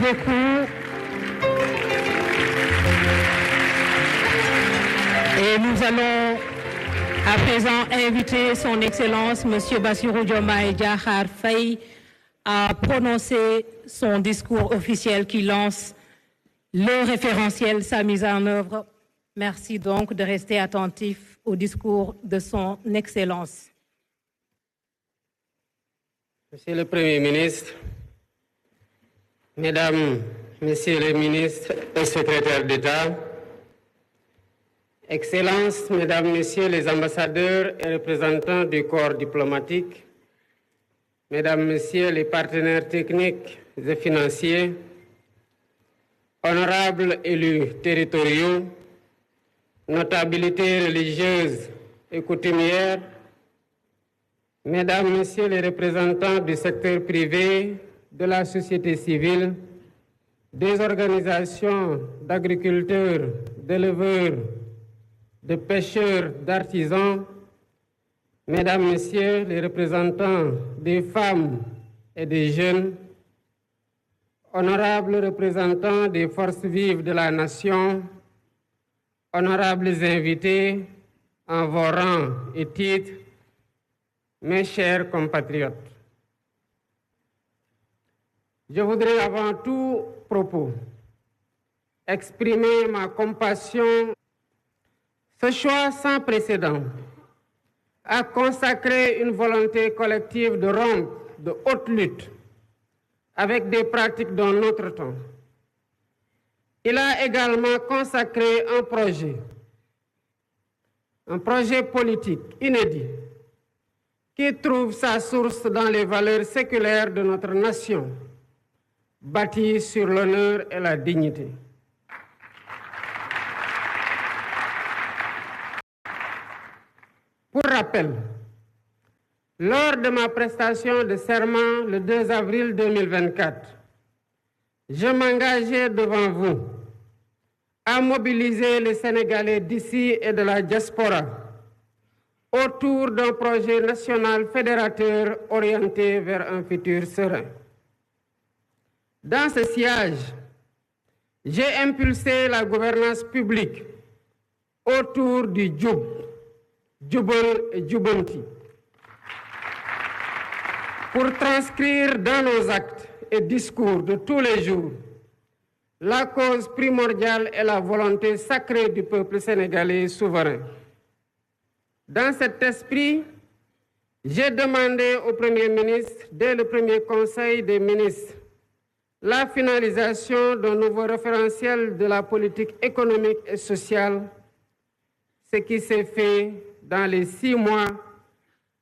beaucoup. Et nous allons à présent inviter son Excellence, M. Bassirou Diomaye Diakhar Faye, à prononcer son discours officiel qui lance le référentiel, sa mise en œuvre. Merci donc de rester attentif au discours de son Excellence. Monsieur le Premier ministre, Mesdames, Messieurs les ministres et secrétaires d'État, Excellences, Mesdames, Messieurs les ambassadeurs et représentants du corps diplomatique, Mesdames, Messieurs les partenaires techniques et financiers, honorables élus territoriaux, notabilités religieuses et coutumières, Mesdames, Messieurs les représentants du secteur privé, de la société civile, des organisations d'agriculteurs, d'éleveurs, de pêcheurs, d'artisans, Mesdames, Messieurs les représentants des femmes et des jeunes, honorables représentants des forces vives de la nation, honorables invités en vos rangs et titres, mes chers compatriotes. Je voudrais avant tout propos exprimer ma compassion. Ce choix sans précédent a consacré une volonté collective de rompre de haute lutte avec des pratiques d'un autre temps. Il a également consacré un projet politique inédit qui trouve sa source dans les valeurs séculaires de notre nation, bâties sur l'honneur et la dignité. Pour rappel, lors de ma prestation de serment le 2 avril 2024, je m'engageais devant vous à mobiliser les Sénégalais d'ici et de la diaspora autour d'un projet national fédérateur orienté vers un futur serein. Dans ce sillage, j'ai impulsé la gouvernance publique autour du Djoub, Djoubal et Djoubanti, pour transcrire dans nos actes et discours de tous les jours la cause primordiale et la volonté sacrée du peuple sénégalais souverain. Dans cet esprit, j'ai demandé au Premier ministre, dès le premier Conseil des ministres, la finalisation d'un nouveau référentiel de la politique économique et sociale, ce qui s'est fait dans les 6 mois,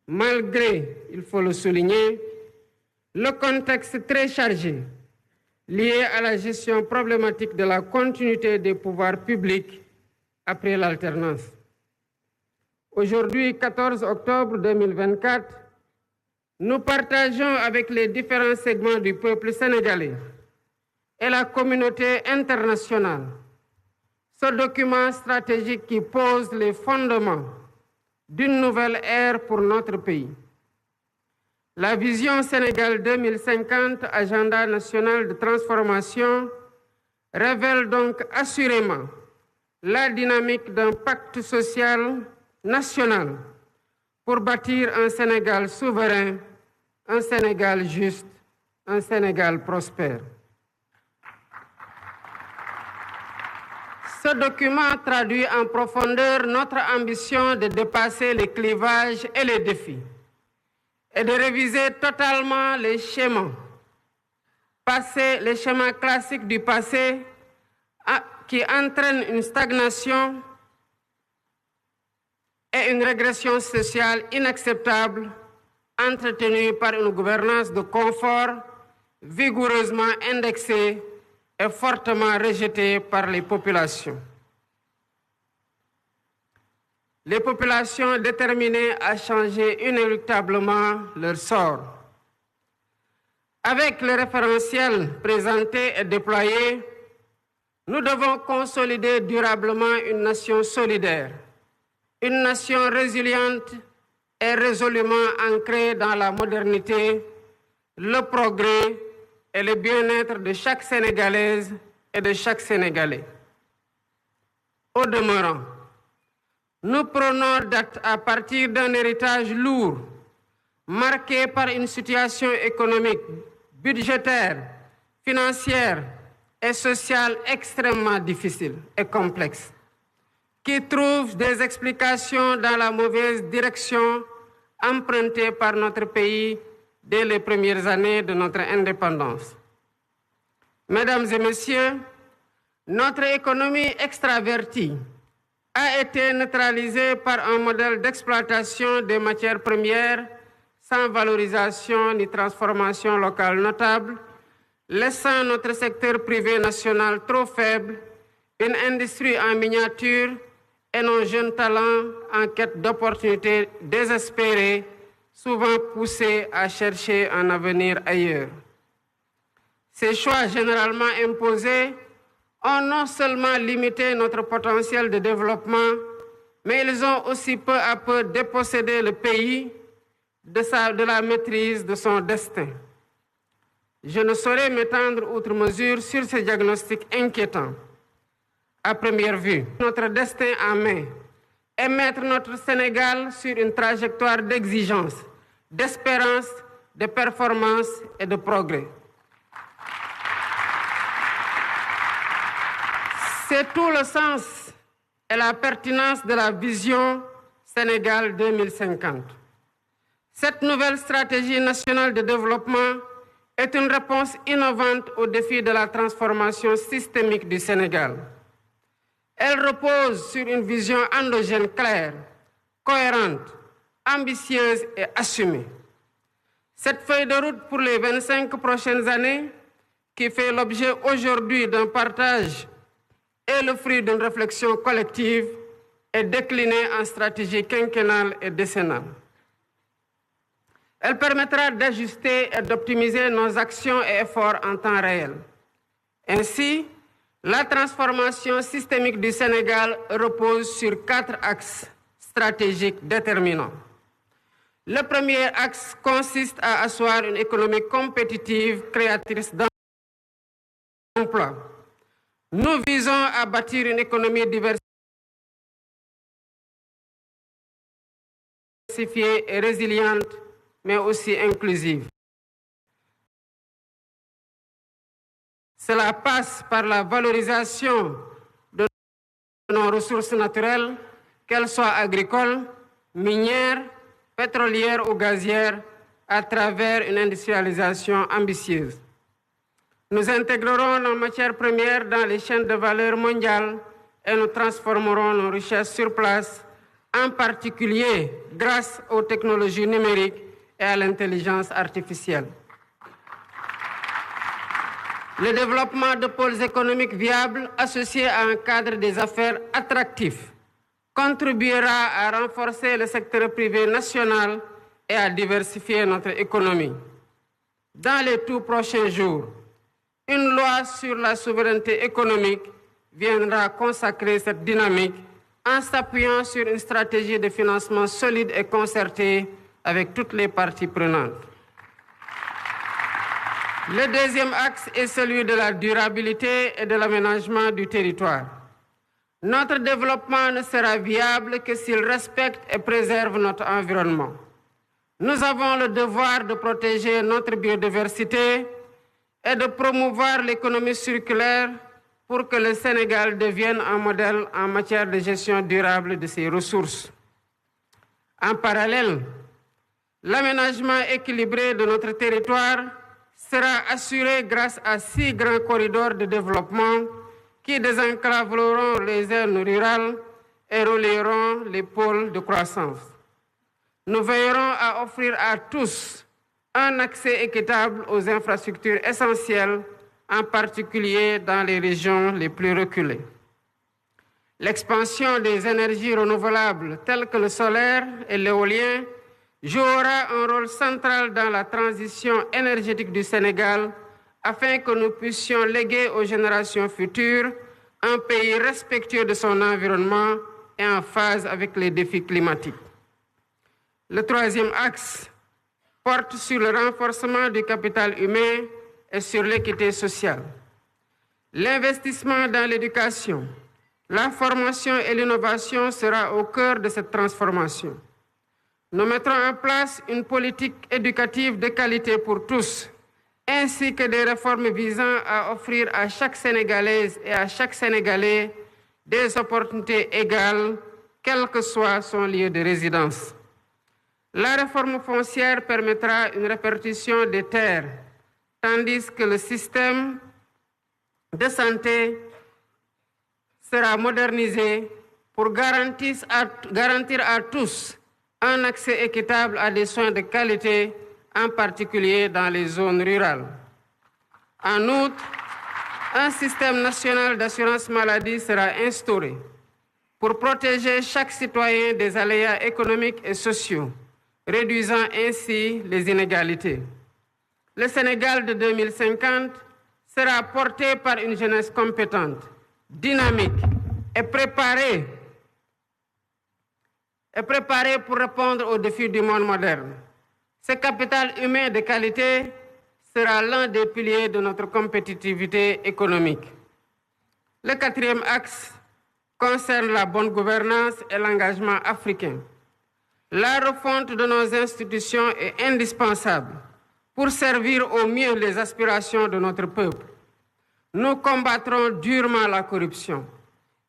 malgré, il faut le souligner, le contexte très chargé lié à la gestion problématique de la continuité des pouvoirs publics après l'alternance. Aujourd'hui, 14 octobre 2024, nous partageons avec les différents segments du peuple sénégalais et la communauté internationale ce document stratégique qui pose les fondements d'une nouvelle ère pour notre pays. La vision Sénégal 2050, agenda national de transformation, révèle donc assurément la dynamique d'un pacte social national pour bâtir un Sénégal souverain, un Sénégal juste, un Sénégal prospère. Ce document traduit en profondeur notre ambition de dépasser les clivages et les défis et de réviser totalement les schémas classiques du passé qui entraînent une stagnation et une régression sociale inacceptable entretenue par une gouvernance de confort vigoureusement indexée et fortement rejetée par les populations. Les populations déterminées à changer inéluctablement leur sort. Avec le référentiel présenté et déployé, nous devons consolider durablement une nation solidaire, une nation résiliente et résolument ancrée dans la modernité, le progrès et le bien-être de chaque Sénégalaise et de chaque Sénégalais. Au demeurant, nous prenons date à partir d'un héritage lourd, marqué par une situation économique, budgétaire, financière et sociale extrêmement difficile et complexe, qui trouve des explications dans la mauvaise direction empruntée par notre pays dès les premières années de notre indépendance. Mesdames et messieurs, notre économie extravertie a été neutralisée par un modèle d'exploitation des matières premières sans valorisation ni transformation locale notable, laissant notre secteur privé national trop faible, une industrie en miniature et nos jeunes talents en quête d'opportunités désespérées, souvent poussés à chercher un avenir ailleurs. Ces choix généralement imposés ont non seulement limité notre potentiel de développement, mais ils ont aussi peu à peu dépossédé le pays de la maîtrise de son destin. Je ne saurais m'étendre outre mesure sur ces diagnostics inquiétants. À première vue, notre destin en main est mettre notre Sénégal sur une trajectoire d'exigence, d'espérance, de performance et de progrès. C'est tout le sens et la pertinence de la vision Sénégal 2050. Cette nouvelle stratégie nationale de développement est une réponse innovante aux défis de la transformation systémique du Sénégal. Elle repose sur une vision endogène claire, cohérente, ambitieuse et assumée. Cette feuille de route pour les 25 prochaines années, qui fait l'objet aujourd'hui d'un partage et le fruit d'une réflexion collective, est déclinée en stratégie quinquennale et décennale. Elle permettra d'ajuster et d'optimiser nos actions et efforts en temps réel. Ainsi, la transformation systémique du Sénégal repose sur 4 axes stratégiques déterminants. Le premier axe consiste à asseoir une économie compétitive, créatrice d'emplois. Nous visons à bâtir une économie diversifiée et résiliente, mais aussi inclusive. Cela passe par la valorisation de nos ressources naturelles, qu'elles soient agricoles, minières, pétrolières ou gazières, à travers une industrialisation ambitieuse. Nous intégrerons nos matières premières dans les chaînes de valeur mondiales et nous transformerons nos richesses sur place, en particulier grâce aux technologies numériques et à l'intelligence artificielle. Le développement de pôles économiques viables associés à un cadre des affaires attractif contribuera à renforcer le secteur privé national et à diversifier notre économie. Dans les tout prochains jours, une loi sur la souveraineté économique viendra consacrer cette dynamique en s'appuyant sur une stratégie de financement solide et concertée avec toutes les parties prenantes. Le deuxième axe est celui de la durabilité et de l'aménagement du territoire. Notre développement ne sera viable que s'il respecte et préserve notre environnement. Nous avons le devoir de protéger notre biodiversité et de promouvoir l'économie circulaire pour que le Sénégal devienne un modèle en matière de gestion durable de ses ressources. En parallèle, l'aménagement équilibré de notre territoire sera assuré grâce à 6 grands corridors de développement qui désenclaveront les zones rurales et relieront les pôles de croissance. Nous veillerons à offrir à tous un accès équitable aux infrastructures essentielles, en particulier dans les régions les plus reculées. L'expansion des énergies renouvelables telles que le solaire et l'éolien jouera un rôle central dans la transition énergétique du Sénégal afin que nous puissions léguer aux générations futures un pays respectueux de son environnement et en phase avec les défis climatiques. Le troisième axe porte sur le renforcement du capital humain et sur l'équité sociale. L'investissement dans l'éducation, la formation et l'innovation sera au cœur de cette transformation. Nous mettrons en place une politique éducative de qualité pour tous, ainsi que des réformes visant à offrir à chaque Sénégalaise et à chaque Sénégalais des opportunités égales, quel que soit son lieu de résidence. La réforme foncière permettra une répartition des terres, tandis que le système de santé sera modernisé pour garantir à tous un accès équitable à des soins de qualité, en particulier dans les zones rurales. En outre, un système national d'assurance maladie sera instauré pour protéger chaque citoyen des aléas économiques et sociaux, réduisant ainsi les inégalités. Le Sénégal de 2050 sera porté par une jeunesse compétente, dynamique et préparée pour répondre aux défis du monde moderne. Ce capital humain de qualité sera l'un des piliers de notre compétitivité économique. Le quatrième axe concerne la bonne gouvernance et l'engagement africain. La refonte de nos institutions est indispensable pour servir au mieux les aspirations de notre peuple. Nous combattrons durement la corruption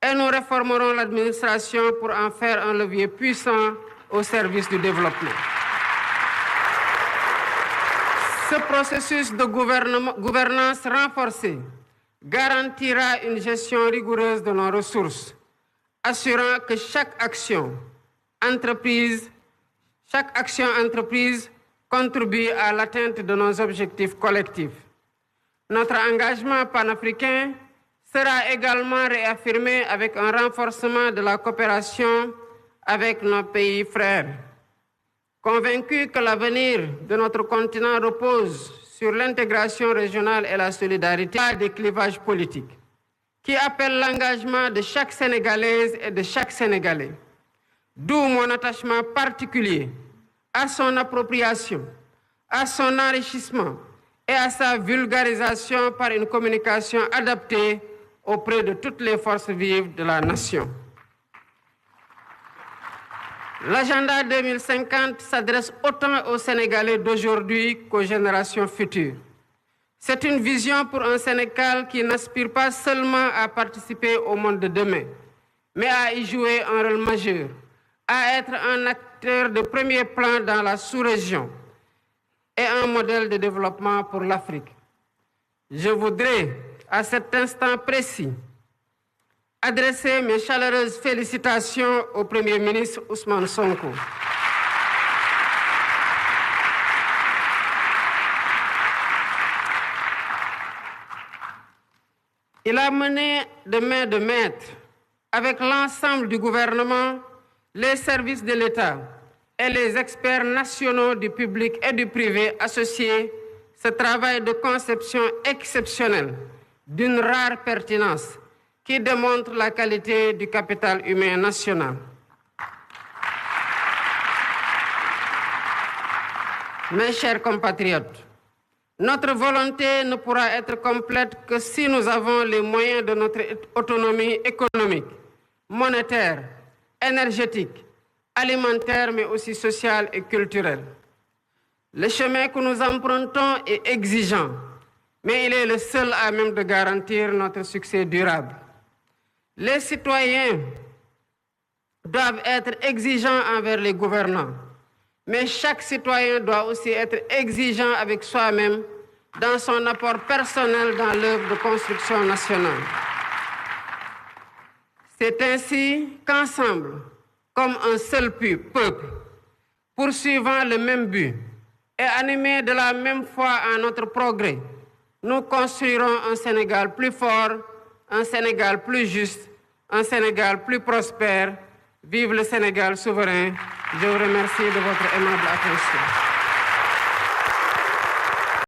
et nous réformerons l'administration pour en faire un levier puissant au service du développement. Ce processus de gouvernance renforcée garantira une gestion rigoureuse de nos ressources, assurant que chaque action entreprise contribue à l'atteinte de nos objectifs collectifs. Notre engagement panafricain sera également réaffirmé avec un renforcement de la coopération avec nos pays frères. Convaincus que l'avenir de notre continent repose sur l'intégration régionale et la solidarité, pas des clivages politiques, qui appellent l'engagement de chaque Sénégalaise et de chaque Sénégalais. D'où mon attachement particulier à son appropriation, à son enrichissement et à sa vulgarisation par une communication adaptée auprès de toutes les forces vives de la nation. L'agenda 2050 s'adresse autant aux Sénégalais d'aujourd'hui qu'aux générations futures. C'est une vision pour un Sénégal qui n'aspire pas seulement à participer au monde de demain, mais à y jouer un rôle majeur, à être un acteur de premier plan dans la sous-région et un modèle de développement pour l'Afrique. Je voudrais, à cet instant précis, adresser mes chaleureuses félicitations au Premier ministre Ousmane Sonko. Il a mené de main de maître avec l'ensemble du gouvernement, les services de l'État et les experts nationaux du public et du privé associés ce travail de conception exceptionnel d'une rare pertinence qui démontre la qualité du capital humain national. Mes chers compatriotes, notre volonté ne pourra être complète que si nous avons les moyens de notre autonomie économique, monétaire, énergétique, alimentaire, mais aussi sociale et culturelle. Le chemin que nous empruntons est exigeant, mais il est le seul à même de garantir notre succès durable. Les citoyens doivent être exigeants envers les gouvernants, mais chaque citoyen doit aussi être exigeant avec soi-même dans son apport personnel dans l'œuvre de construction nationale. C'est ainsi qu'ensemble, comme un seul peuple, poursuivant le même but et animés de la même foi en notre progrès, nous construirons un Sénégal plus fort, un Sénégal plus juste, un Sénégal plus prospère. Vive le Sénégal souverain. Je vous remercie de votre aimable attention.